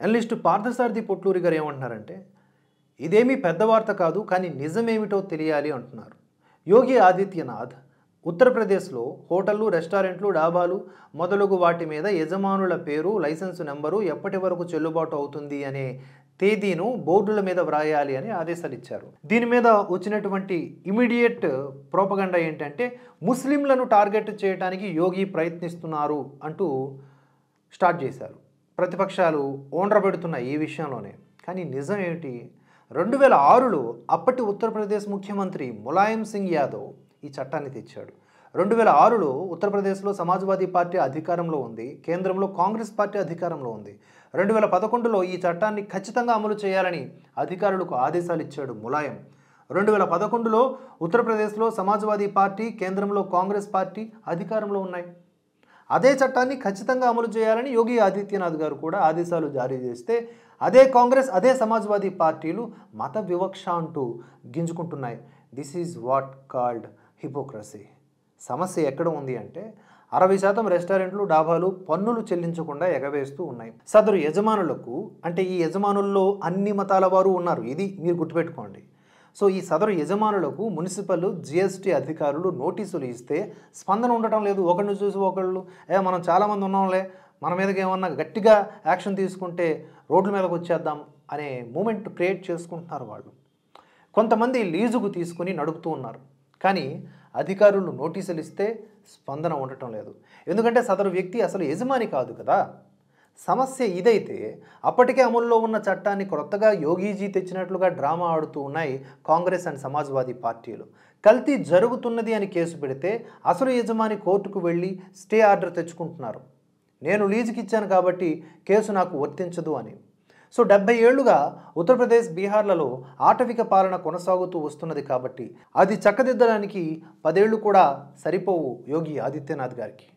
Analyst Parthasarathi Potluri గారు ఏమంటున్నారంటే, ఇదేమీ పెద్ద వార్త కాదు, కానీ నిజమేమిటో తెలియాలి అంటున్నారు. యోగి ఆదిత్యనాథ్ ఉత్తరప్రదేశ్లో హోటళ్లు, రెస్టారెంట్లు, డాబాలు మొదలగు వాటి మీద యజమానుల పేరు, లైసెన్సు నెంబరు, ఎప్పటి వరకు చెల్లుబాటు అవుతుంది అనే తేదీను బోర్డుల మీద వ్రాయాలి అని ఆదేశాలు ఇచ్చారు. దీని మీద వచ్చినటువంటి ఇమీడియట్ ప్రోపగండా ఏంటంటే, ముస్లింలను టార్గెట్ చేయడానికి యోగి ప్రయత్నిస్తున్నారు అంటూ స్టార్ట్ చేశారు. ప్రతిపక్షాలు ఓండ్రబెడుతున్నాయి ఈ విషయంలోనే. కానీ నిజం ఏమిటి? 2006లో అప్పటి ఉత్తరప్రదేశ్ ముఖ్యమంత్రి ములాయం సింగ్ యాదవ్ ఈ చట్టాన్ని తెచ్చాడు. 2006లో ఉత్తరప్రదేశ్లో సమాజ్వాదీ పార్టీ అధికారంలో ఉంది, కేంద్రంలో కాంగ్రెస్ పార్టీ అధికారంలో ఉంది. 2011లో ఈ చట్టాన్ని ఖచ్చితంగా అమలు చేయాలని అధికారులకు ఆదేశాలు ఇచ్చాడు ములాయం. 2011లో ఉత్తరప్రదేశ్లో సమాజ్వాదీ పార్టీ, కేంద్రంలో కాంగ్రెస్ పార్టీ అధికారంలో ఉన్నాయి. అదే చట్టాన్ని ఖచ్చితంగా అమలు చేయాలని యోగి ఆదిత్యనాథ్ గారు కూడా ఆదేశాలు జారీ చేస్తే, అదే కాంగ్రెస్, అదే సమాజ్వాదీ పార్టీలు మత వివక్ష అంటూ గింజుకుంటున్నాయి. This is what called hypocrisy. సమస్య ఎక్కడ ఉంది అంటే, 60% రెస్టారెంట్లు, డాబాలు పన్నులు చెల్లించకుండా ఎగవేస్తూ ఉన్నాయి. సదరు యజమానులకు, అంటే ఈ యజమానుల్లో అన్ని మతాల వారు ఉన్నారు, ఇది మీరు గుర్తుపెట్టుకోండి. సో ఈ సదరు యజమానులకు మున్సిపల్, జిఎస్టీ అధికారులు నోటీసులు ఇస్తే స్పందన ఉండటం లేదు. ఒకరిని చూసి ఒకళ్ళు, మనం చాలామంది ఉన్నాంలే, మన మీదకి ఏమన్నా గట్టిగా యాక్షన్ తీసుకుంటే రోడ్ల మీదకి వచ్చేద్దాం అనే మూమెంట్ క్రియేట్ చేసుకుంటున్నారు వాళ్ళు. కొంతమంది లీజుకు తీసుకుని నడుపుతూ ఉన్నారు. కానీ అధికారులు నోటీసులు ఇస్తే స్పందన ఉండటం లేదు. ఎందుకంటే సదరు వ్యక్తి అసలు యజమాని కాదు కదా. సమస్య ఇదైతే అప్పటికే అమల్లో ఉన్న చట్టాన్ని కొత్తగా యోగీజీ తెచ్చినట్లుగా డ్రామా ఆడుతూ ఉన్నాయి కాంగ్రెస్ అండ్ సమాజ్వాదీ పార్టీలు. కల్తీ జరుగుతున్నది అని కేసు పెడితే అసలు యజమాని కోర్టుకు వెళ్ళి స్టే ఆర్డర్ తెచ్చుకుంటున్నారు. నేను లీజుకి ఇచ్చాను కాబట్టి కేసు నాకు వర్తించదు అని. సో 70 ఏళ్లుగా ఉత్తరప్రదేశ్, బీహార్లలో ఆటవిక పాలన కొనసాగుతూ వస్తున్నది కాబట్టి అది చక్కదిద్దడానికి 10 ఏళ్ళు కూడా సరిపోవు యోగి ఆదిత్యనాథ్ గారికి.